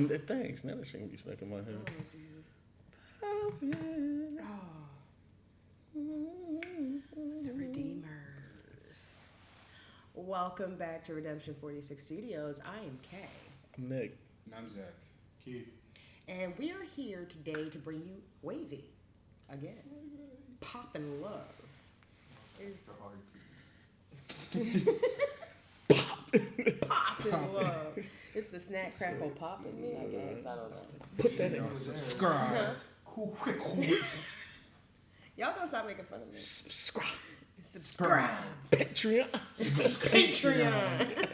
and thanks. Now that shit can be stuck in my head. Oh, Jesus. Poppin'. The Redeemers. Welcome back to Redemption 46 Studios. I am Kay. I'm Nick. And I'm Zach. Keith. And we are here today to bring you WayV again. Poppin Love. Is Poppin Love. It's the snack crackle poppin' me, I guess. I don't know. Put that in. Subscribe. Huh? Cool. Y'all gonna stop making fun of me. Subscribe. Patreon. Patreon.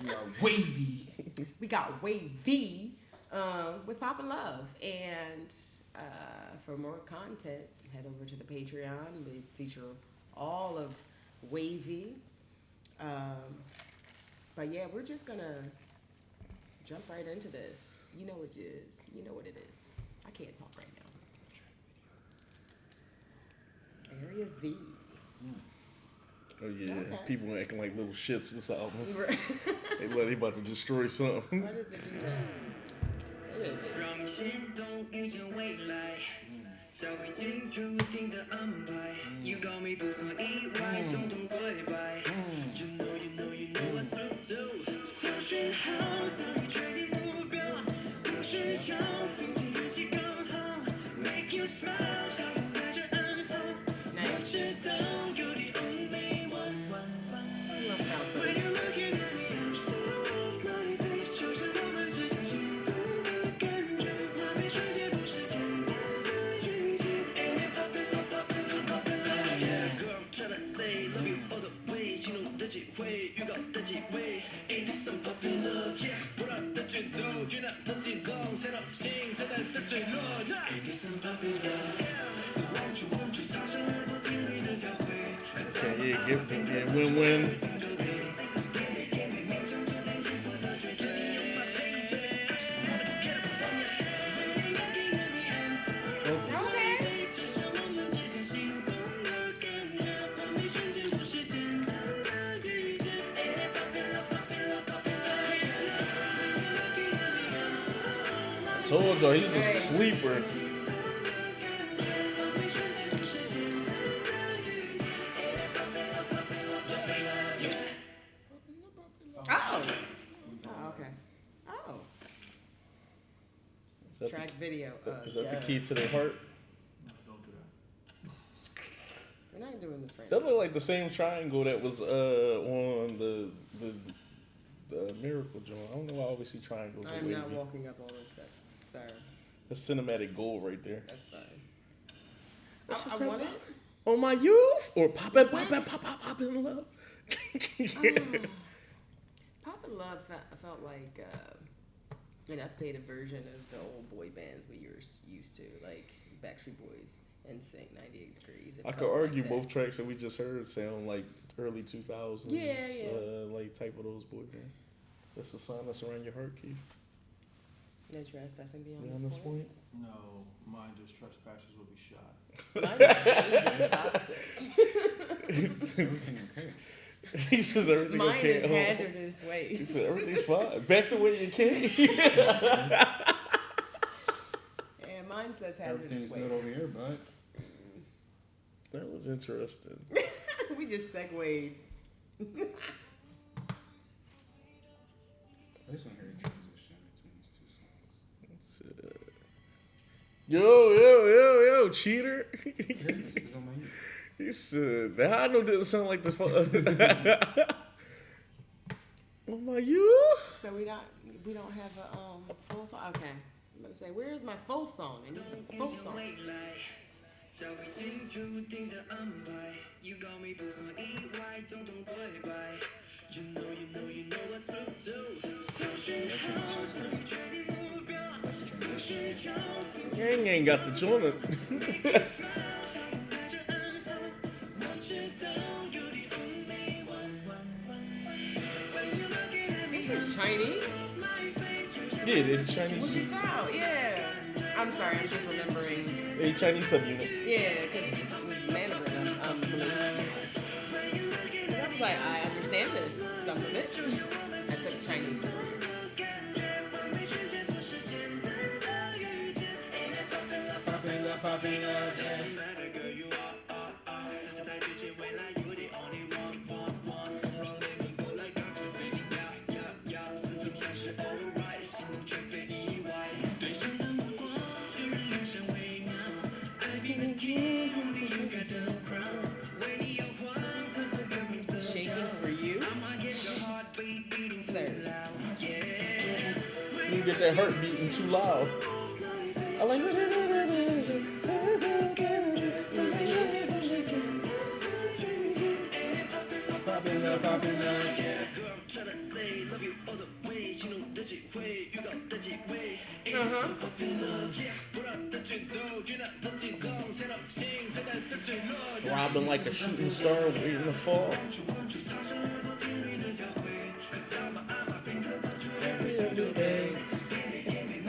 We are wavy. We got WayV with Poppin Love. And for more content, head over to the Patreon. We feature all of WayV. But yeah, we're just gonna jump right into this. You know what it is. You know what it is. I can't talk right now. Area V. Oh yeah, Okay. people acting like little shits this album. Right. They about to destroy something. Why did they do that? Okay, yeah, give them win-win. Told you he's a sleeper. Oh, okay. Oh. Track video. Is that the key to the heart? No, don't do that. We're not doing this right That now. looked like the same triangle that was on the Miracle joint. I don't know why I always see triangles. I'm with not wavy. walking up all those steps. Sorry. That's cinematic gold right there. That's fine. What's I she want say? it. On my youth or poppin' love. Poppin Love felt like an updated version of the old boy bands we were used to, like Backstreet Boys and NSYNC, 98 Degrees. It I could felt like argue that. both tracks that we just heard sound like early 2000s. Yeah. Like type of those boy bands. That's the sign that's around your heart, Keith. No trespassing beyond Beyond this this point. point? No, mine just trespassers will be shot. Mine is toxic. Everything okay? He says everything Mine okay. is hazardous He waste. said everything's fine. Back the way you came. And mine says hazardous Everything's waste. good over here, bud. That was interesting. We just segued. I just want to hear a transition between these two songs. Yo, cheater. It's on my ear. He said, that I know didn't sound like the Oh my you? So we don't have a full song. Okay, I'm gonna say, where is my full song? I need a full song. Gang ain't got the joint. This is Chinese. Yeah, they're the Chinese. What you tell? Yeah. I'm sorry, I'm just remembering. They Chinese subunit. Yeah, because Mandarin. I was like, I understand this. Some of it. I took Chinese. you get that heart beating too loud. I like Poppin' Love, Poppin' Love. Throbbing like a shooting star waiting to fall. Every day.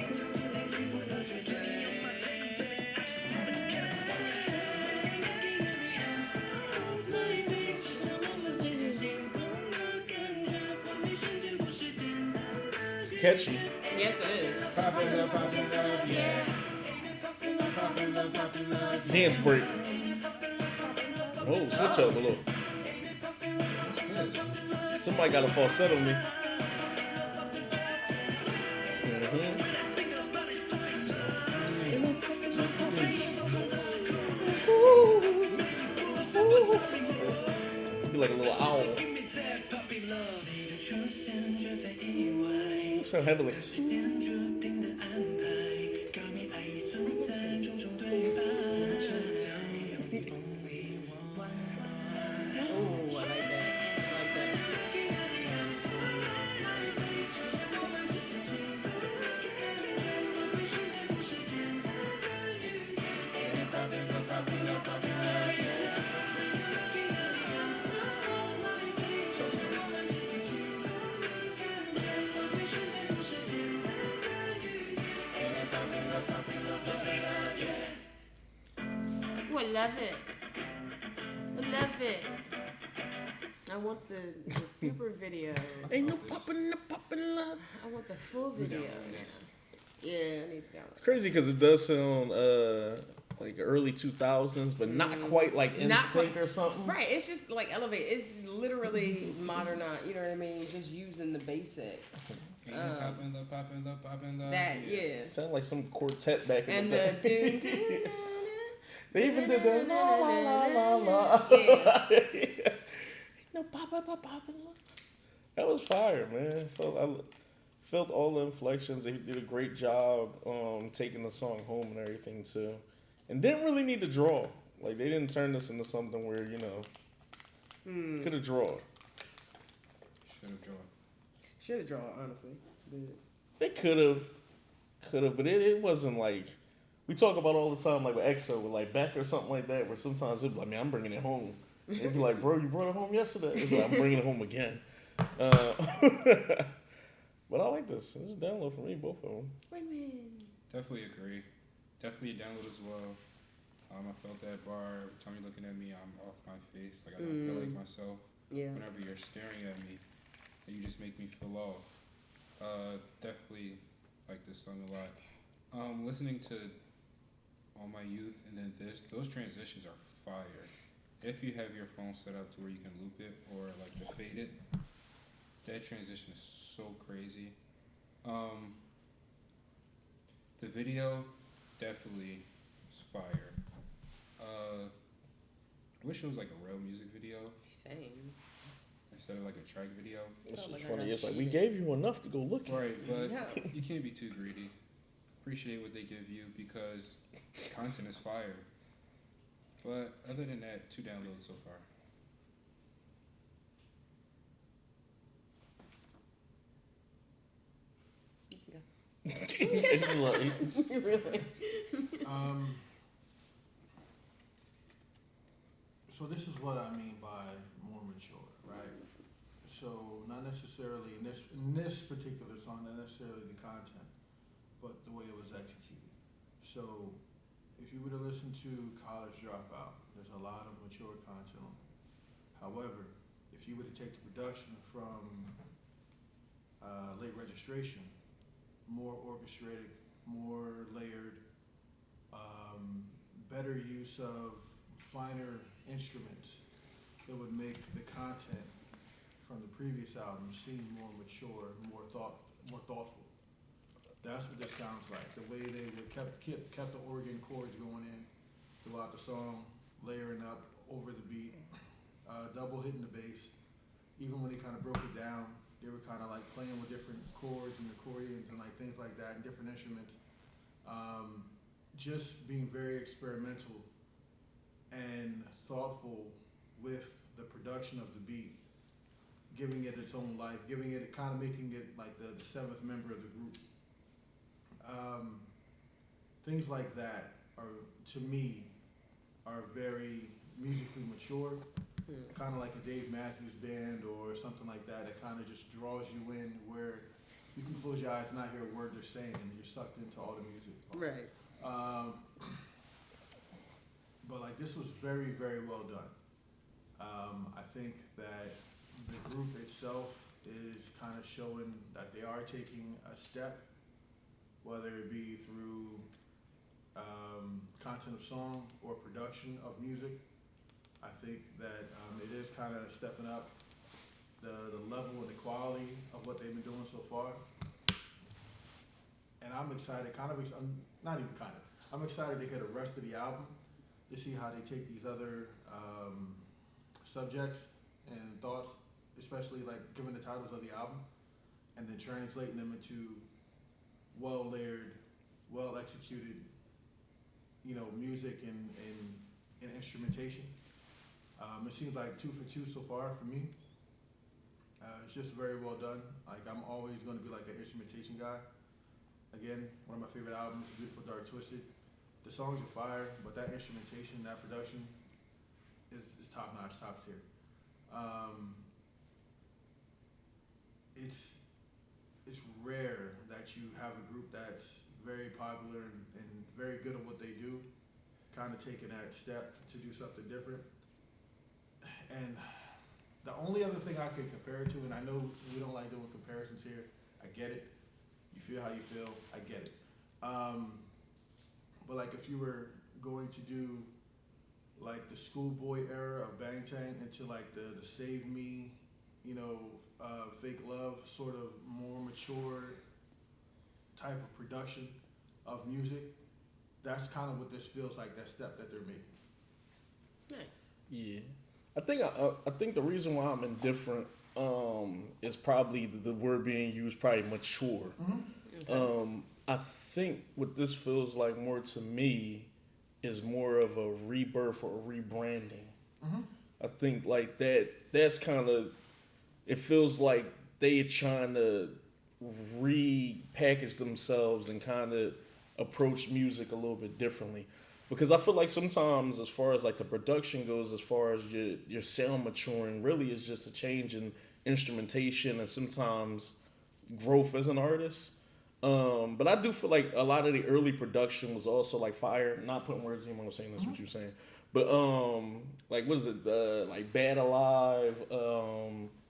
It's catchy. Yes, it is. Poppin' Love, Poppin' Love, yeah. Poppin' Love, Poppin' Love, yeah. Dance break. Oh, switch up a little. What's this? Somebody got a falsetto on me. Be like a little owl. So heavily. Oh, I like that. I like that. Poppin' Love, Poppin' Love, Poppin' Love, yeah. Poppin' Love, Poppin' Love, Poppin' Love, yeah. Oh, I love it. I love it. I want the super video. Ain't no poppin' love. I want the full video now. Yeah, I need to download. Crazy because it does sound like early 2000s, but not quite like Not NSYNC quite- or something. Right, it's just like elevate. It's literally modernized. You know what I mean? Just using the basics. Ain't no poppin' love, poppin' love, poppin' love. That yeah. Sound like some quartet back in And the the day. dun, They even did the la la la la la. yeah. No poppin' love. That was fire, man. Felt all the inflections. They did a great job taking the song home and everything too, and didn't really need to draw. Like they didn't turn this into something where could have drawn. Should have drawn. Should have drawn honestly. But They could have, but it wasn't like we talk about all the time, like with EXO, with like Beck or something like that, where sometimes it'd be like, man, I'm bringing it home. They'd be like, bro, you brought it home yesterday. It's like, I'm bringing it home again. But I like this. This is a download for me, both of them. win-win. Definitely agree. Definitely a download as well. I felt that bar. Every time you're looking at me, I'm off my face. Like I don't feel like myself. Yeah. Whenever you're staring at me, you just make me feel off. Definitely like this song a lot. Listening to All My Youth and then this, those transitions are fire. If you have your phone set up to where you can loop it or like to fade it, that transition is so crazy. The video definitely is fire. I wish it was like a real music video Same. instead of like a track video. It's Oh my just God, funny. I'm It's like, we cheating. gave you enough to go look at. Right, but No. you can't be too greedy. Appreciate what they give you because content is fire. But other than that, 2 downloads so far. It's like- Really? So this is what I mean by more mature, right? So not necessarily in this particular song, not necessarily the content, but the way it was executed. So if you were to listen to College Dropout, there's a lot of mature content on it. However, if you were to take the production from Late Registration, more orchestrated, more layered, better use of finer instruments, it would make the content from the previous album seem more mature, more thoughtful. That's what this sounds like. The way they kept the organ chords going in throughout the song, layering up over the beat, double hitting the bass. Even when he kind of broke it down, They were kind of like playing with different chords and accordions and like things like that and different instruments. Just being very experimental and thoughtful with the production of the beat, giving it its own life, giving it, kind of making it like the seventh member of the group. Things like that are, to me, are very musically mature, kind of like a Dave Matthews Band or something like that. It kind of just draws you in where you can close your eyes and not hear a word they're saying, and you're sucked into all the music. Right. But like this was very, very well done. I think that the group itself is kind of showing that they are taking a step, whether it be through content of song or production of music. I think that it is kind of stepping up the level and the quality of what they've been doing so far. And I'm excited, I'm excited to hear the rest of the album, to see how they take these other subjects and thoughts, especially like given the titles of the album, and then translating them into well-layered, well-executed, music and instrumentation. It seems like 2 for 2 so far for me. It's just very well done. Like I'm always going to be like an instrumentation guy. Again, one of my favorite albums, Beautiful Dark Twisted. The songs are fire, but that instrumentation, that production is top notch, top tier. It's rare that you have a group that's very popular and very good at what they do, kind of taking that step to do something different. And the only other thing I can compare it to, and I know we don't like doing comparisons here, I get it. You feel how you feel, I get it. But like if you were going to do like the Schoolboy era of Bangtan into like the Save Me, Fake Love, sort of more mature type of production of music, that's kind of what this feels like, that step that they're making. Nice. Yeah, I think the reason why I'm indifferent is probably the word being used, probably mature. Okay. I think what this feels like more to me is more of a rebirth or a rebranding. I think like that's kind of, it feels like they trying to repackage themselves and kind of approach music a little bit differently. Because I feel like sometimes, as far as like the production goes, as far as your sound maturing, really is just a change in instrumentation and sometimes growth as an artist. But I do feel like a lot of the early production was also like fire. Not putting words in when I'm saying that's what you're saying. But like what is it? Like Bad Alive.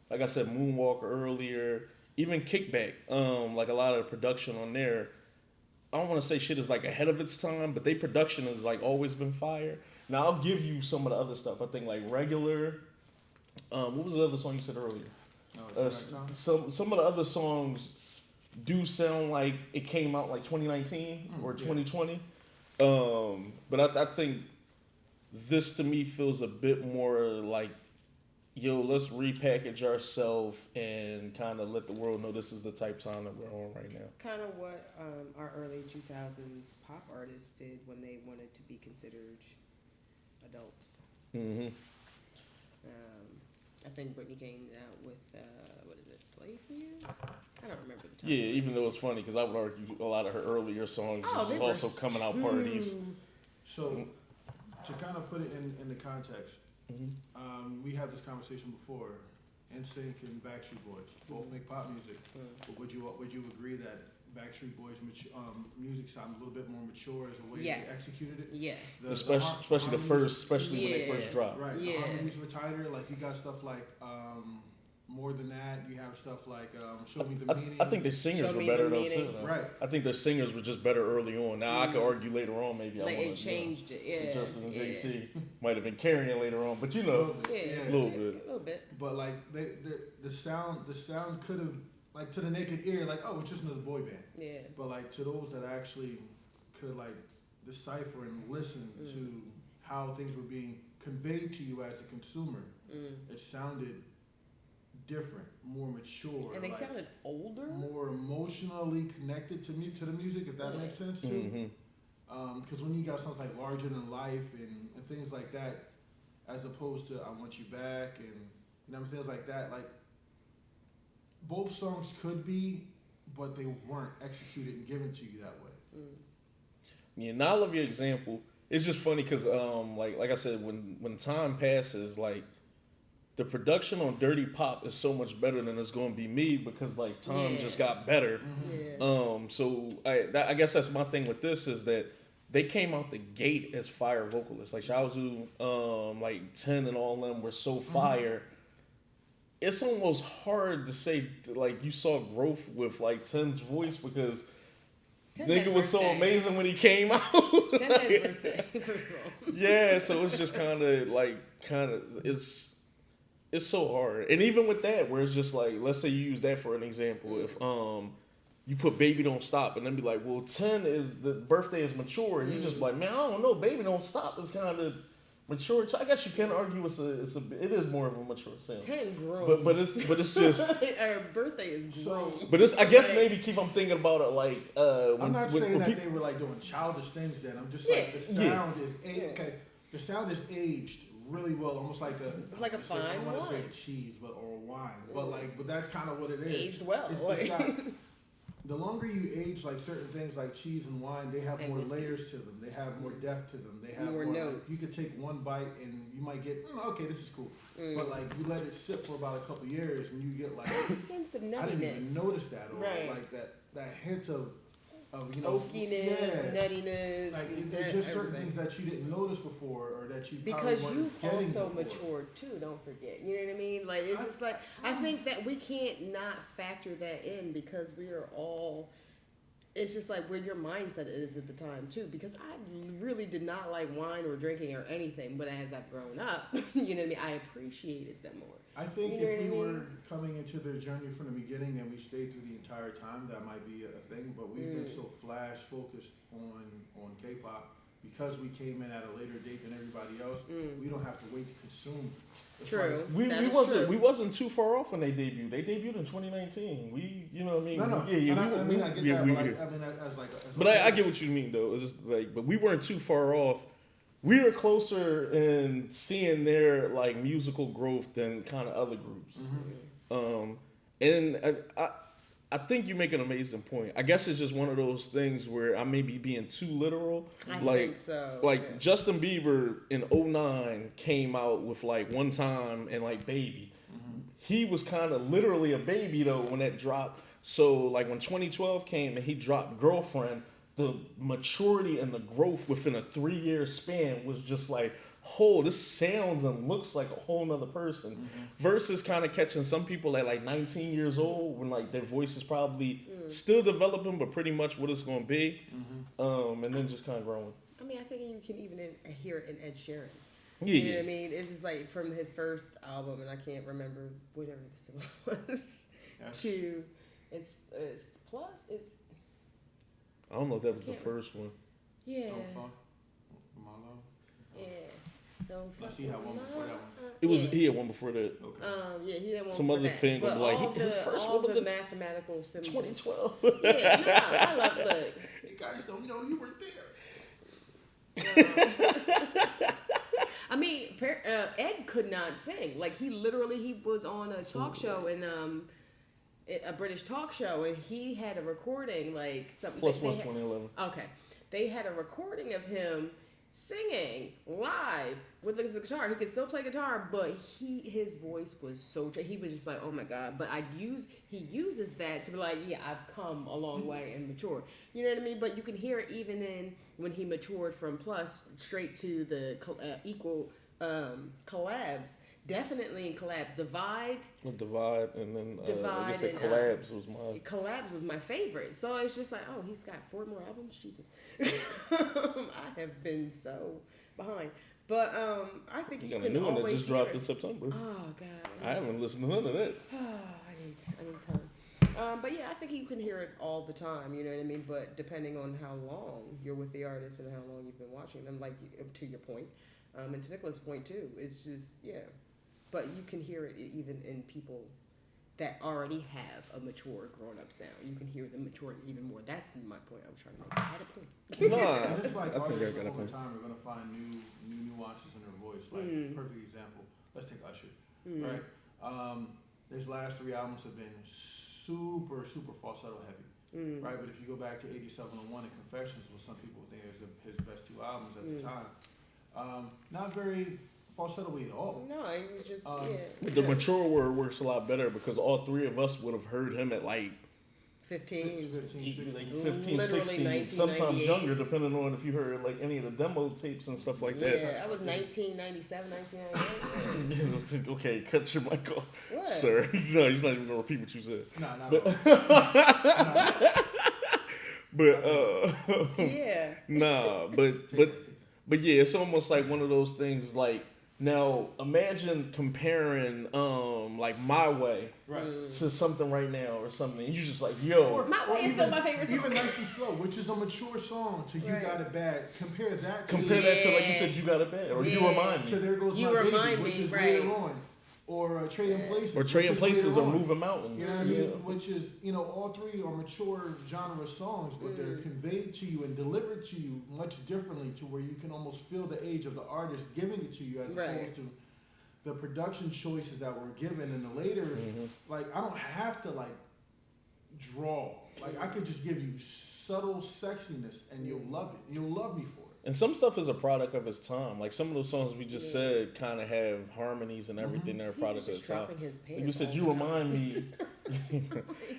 Like I said, Moonwalker earlier. Even Kickback. Like a lot of the production on there, I don't want to say shit is like ahead of its time, but their production has like always been fire. Now I'll give you some of the other stuff. I think like Regular. What was the other song you said earlier? Some of the other songs do sound like it came out like 2019 or 2020. But I think this to me feels a bit more like, yo, let's repackage ourselves and kind of let the world know this is the type of time that we're on right now. Kind of what our early 2000s pop artists did when they wanted to be considered adults. Mm-hmm. I think Britney came out with, what is it, Slave For You? I don't remember the time. Yeah, even though it's funny because I would argue a lot of her earlier songs was also coming out parties. So, to kind of put it in the context, we had this conversation before. NSYNC and Backstreet Boys both make pop music. But would you agree that Backstreet Boys music sounded a little bit more mature as a way they executed it? Yes. Especially when they first dropped. Right. Yeah. The harmonies were tighter. Like you got stuff like More Than That. You have stuff like Show Me the Meaning. I think the singers were better though too. Right. I think the singers were just better early on. Now I could argue later on maybe It changed it. Yeah. Justin and JC might have been carrying later on, but a little little bit. But like the sound could have, like, to the naked ear, like, oh, it's just another boy band. Yeah. But like to those that actually could like decipher and listen to how things were being conveyed to you as a consumer, it sounded different, more mature, And they like, sounded older. more emotionally connected to me, to the music, if that makes sense too. Because when you got songs like Larger Than Life and things like that, as opposed to I Want You Back and things like that, like both songs could be, but they weren't executed and given to you that way. Yeah, now I love your example. It's just funny because like I said, when time passes, like the production on Dirty Pop is so much better than it's going to be made because like time just got better. So I guess that's my thing with this is that they came out the gate as fire vocalists. Like Shaozu, like 10 and all them were so fire. It's almost hard to say like you saw growth with like 10's voice because nigga was so amazing when he came out. 10 has birthday, first of all. Yeah, so it's just kind of it's so hard. And even with that, where it's just like, let's say you use that for an example. If you put Baby Don't Stop and then be like, well, 10 is the birthday is mature, and you just be like, man, I don't know, Baby Don't Stop is kind of mature. I guess you can argue it is more of a mature sound. 10 grown, but it's just our birthday is grown. But it's I guess maybe keep I'm thinking about it like I'm not saying that they were like doing childish things then. I'm just like the sound is okay. The sound is aged really well, almost like a fine I don't want to say wine. a cheese, or wine, but that's kind of what it is. Aged well. It's got, the longer you age, like certain things like cheese and wine, they have more layers to them. They have more depth to them. They have more notes. like, you could take one bite and you might get, okay, this is cool. But like you let it sit for about a couple years and you get like, hints of I nuttiness. didn't even notice that, or like that hint of oakiness, nuttiness. Like there's just certain things that you didn't notice before, or that you because probably you've weren't getting also before. matured too. Don't forget. You know what I mean? Like it's just like I think that we can't not factor that in because we are all. It's just like where your mindset is at the time too. Because I really did not like wine or drinking or anything, but as I've grown up, you know what I mean. I appreciated them more. I think you know if we what I mean? were coming into the journey from the beginning and we stayed through the entire time, that might be a thing. But we've been so flash focused on K-pop because we came in at a later date than everybody else. We don't have to wait to consume. It's True. like, we wasn't too far off when they debuted. They debuted in 2019. You know what I mean? No. I get that. But I get what you mean though. It's just like, but we weren't too far off. We were closer in seeing their like musical growth than kind of other groups. And I think you make an amazing point. I guess it's just one of those things where I may be being too literal. I think so. Like Justin Bieber in 2009 came out with like One Time and like Baby. He was kind of literally a baby though when that dropped. So like when 2012 came and he dropped Girlfriend, the maturity and the growth within a 3-year span was just like, oh, this sounds and looks like a whole nother person. Versus kind of catching some people at like 19 years old when like their voice is probably still developing, but pretty much what it's going to be. And then just kind of growing. I mean, I think you can even hear it in Ed Sheeran. Yeah, you know what I mean? It's just like from his first album, and I can't remember whatever the song was, to it's Plus. It's I don't know if that was the first one. yeah. Marlo? Yeah. Don't Unless he had one before that one. It was he had one before that. Okay. Yeah, he had one. Some before other that. thing But of like all his first all one was the in mathematical symbols. 2012. Yeah, no, I love look. You guys don't know you weren't there. I mean, Ed could not sing. Like he was on a talk show in a British talk show, and he had a recording like something. Plus was 2011. Okay, they had a recording of him singing live with his guitar. He could still play guitar, but his voice was so. He was just like, oh my god. But he uses that to be like, yeah, I've come a long way and matured. You know what I mean? But you can hear it even in when he matured from Plus straight to the equal collabs. Definitely in collabs. Divide and then Divide like I said, and, collabs was my collabs was my favorite. So it's just like, oh, he's got 4 more albums. Jesus, I have been so behind. But I think you got a can new one that always just dropped hear in September. Oh god, I haven't listened to none of that. I need time. But yeah, I think you can hear it all the time. You know what I mean? But depending on how long you're with the artist and how long you've been watching them, like to your point, and to Nicholas' point too, it's just yeah. But you can hear it even in people that already have a mature grown-up sound. You can hear them mature even more. That's my point I was trying to make. I had a point. Nah, And it's like I think I artists got a over point. time are gonna find new nuances in their voice. Like perfect example. Let's take Usher, right? His last 3 albums have been super falsetto heavy, right? But if you go back to 8701 and Confessions, what some people think is his best 2 albums at the time, not very falsetto-y at all. No, it was just The mature word works a lot better because all 3 of us would have heard him at like 15. 15, Literally 16, sometimes 1998. younger, depending on if you heard like any of the demo tapes and stuff like that. Yeah, I was 1997, 1998. Okay, cut your mic off, What? sir. No, he's not even gonna repeat what you said. Nah, not But- at all. But Yeah. nah, but yeah, it's almost like one of those things. Like now, imagine comparing like My Way Right. to something right now or something. And you just like, yo, My Way is still my favorite song. Even Nice and Slow, which is a mature song, to You Right. Got It Bad. Compare that to compare that to like you said, You Got It Bad, or You Yeah. Remind to Me, There Goes You My Remind Baby, Me, which is right. later on, or Trading Places, or Trading which is Places, later or on. Moving Mountains. You know what I mean? Yeah. Which is, all 3 are mature genre songs, but they're conveyed to you and delivered to you much differently to where you can almost feel the age of the artist giving it to you as Right. opposed to the production choices that were given in the later. Like, I don't have to, like, draw. Like, I could just give you subtle sexiness and you'll love it. You'll love me for it. And some stuff is a product of its time. Like some of those songs we just said kind of have harmonies and everything. They're a product of He's its time. dropping his pants Like you said, all you the time. remind me.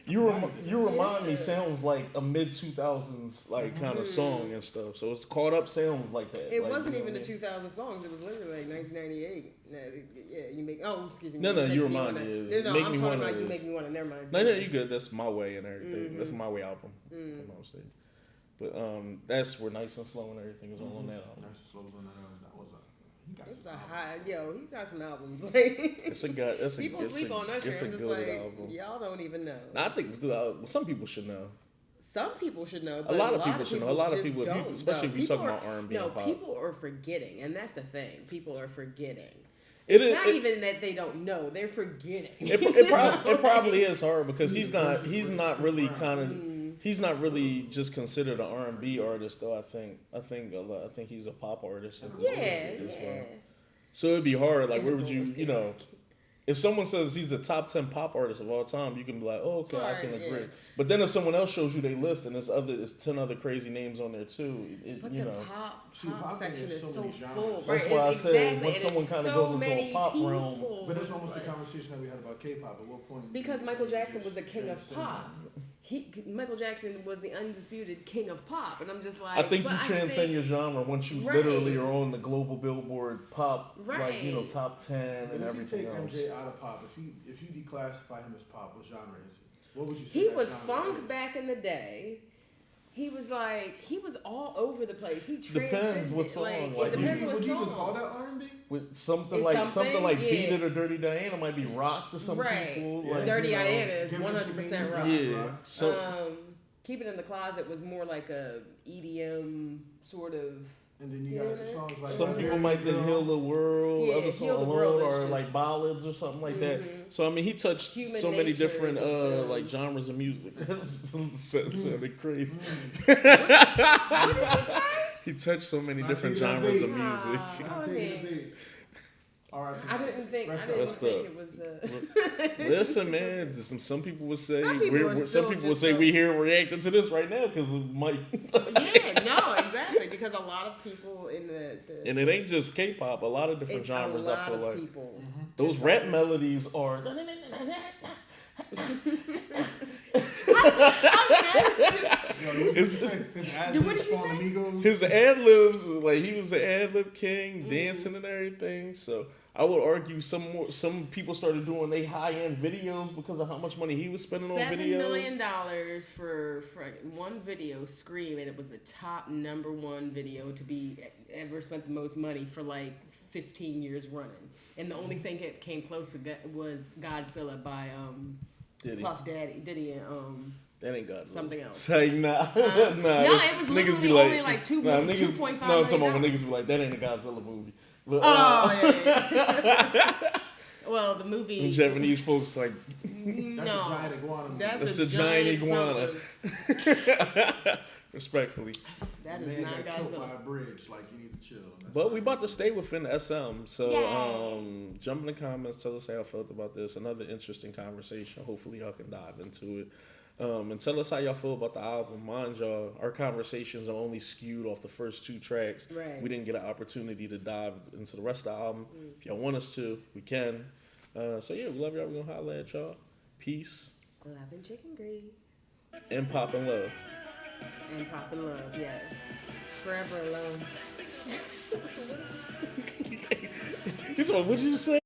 you remind me sounds like a mid 2000s like kind of song and stuff. So it's caught up sounds like that. It like, wasn't you know even the what I mean? 2000 songs. It was literally like 1998. Yeah, you make. Oh, excuse me. No, Make you Me remind Wanna- me is No, Make I'm Me talking Wanna about You is- Make Me Wanna. Never mind. No, you good. That's My Way and everything. That's My Way album. If I'm not mistaken. But that's where Nice and Slow and everything is all on that album. Nice and Slow was on that album. That was he got It's some a albums. high. Yo, he's got some albums. Like It's a good. It's a, people it's sleep a, on Usher. It's a I'm just good like, album. y'all don't even know. I think some people should know. Some people should know, but A lot of people should know. A lot of just people, don't, especially though. if you talk People about are- R&B No, and pop. people are forgetting, and that's the thing. People are forgetting. It It's is. not even that they don't know; they're forgetting. It probably is hard because he's not really kind of Mm. he's not really just considered an R&B artist though. I think he's a pop artist. Yeah, as yeah. well. So it'd be hard. Like, And where the would you, Bulls you get know, back. if someone says he's a top 10 pop artist of all time, you can be like, oh, okay, I can Right, agree. yeah. But then if someone else shows you their list and there's 10 other crazy names on there too, But you the know. pop See, pop section is is so so many genres. full. That's right? why I said Exactly, when and someone it's kinda so goes into a many pop people. realm. But it's just almost like- the conversation that we had about K-pop. At what point? Because do Michael you Jackson just was the king of transcend pop. Michael Jackson was the undisputed king of pop, and I'm just like, I think but you transcend your genre once you Right. literally are on the global Billboard pop, like, you know, Right. top 10 But and if you everything take else. MJ out of pop, if you declassify him as pop, what genre is he? What would you say? He that was genre funk is? back in the day. He was all over the place. He Depends what song, Like, like, it Would depends you, on what would you song. even call that R&B? With something It's like something, Beat yeah. It or Dirty Diana might be rock to some Right. people. Yeah. Like, Dirty you know, Diana is Give It To 100% Me. rock. Yeah. So Keep It in the Closet was more like a EDM sort of. And then you got songs like some people American might think Girl. Heal the World, Yeah, other Heal song the World alone, is or just- like ballads or something like that. So I mean, he touched Human so many Nature different is a- like genres of music. Sounded crazy. What did you say? He touched so many Not different taking that genres of bait. music. Not taking it big. All right. I didn't think Rest it was. Listen, man. Some people would say Some people are some still people would just say so- we here reacting to this right now because of Mike. Yeah, no, exactly. Because a lot of people in the And it ain't just K-pop. A lot of different it's genres. a lot I feel of like people. those rap melodies are. His What did you say? Amigos. His ad libs, like he was the ad lib king, dancing and everything. So I would argue some people started doing they high end videos because of how much money he was spending on $7 videos. million for one video, Scream, and it was the top #1 video to be ever spent the most money for like 15 years running. And the only thing that came close to was Godzilla by Diddy. Puff Diddy and That ain't God. something else. Say nah, nah. No, it was niggas be literally only like two- nah, niggas, 2.5 No, I'm talking about when million niggas be like, that ain't a Godzilla movie. But, Oh, yeah. Well, the movie. Japanese folks like, No, That's a giant iguana. That's That's a giant iguana. something. Respectfully. That is Man not got killed by Godzilla. a bridge. Like, you need to chill. That's But what we I about to mean. stay within the SM. So Yay. jump in the comments, tell us how y'all felt about this. Another interesting conversation. Hopefully y'all can dive into it. And tell us how y'all feel about the album. Mind y'all, our conversations are only skewed off the first 2 tracks. Right. We didn't get an opportunity to dive into the rest of the album. If y'all want us to, we can. So yeah, we love y'all. We're gonna holler at y'all. Peace. Love and chicken grease. And Poppin Love. And Poppin Love, yes. Forever alone. You told me, what did you say?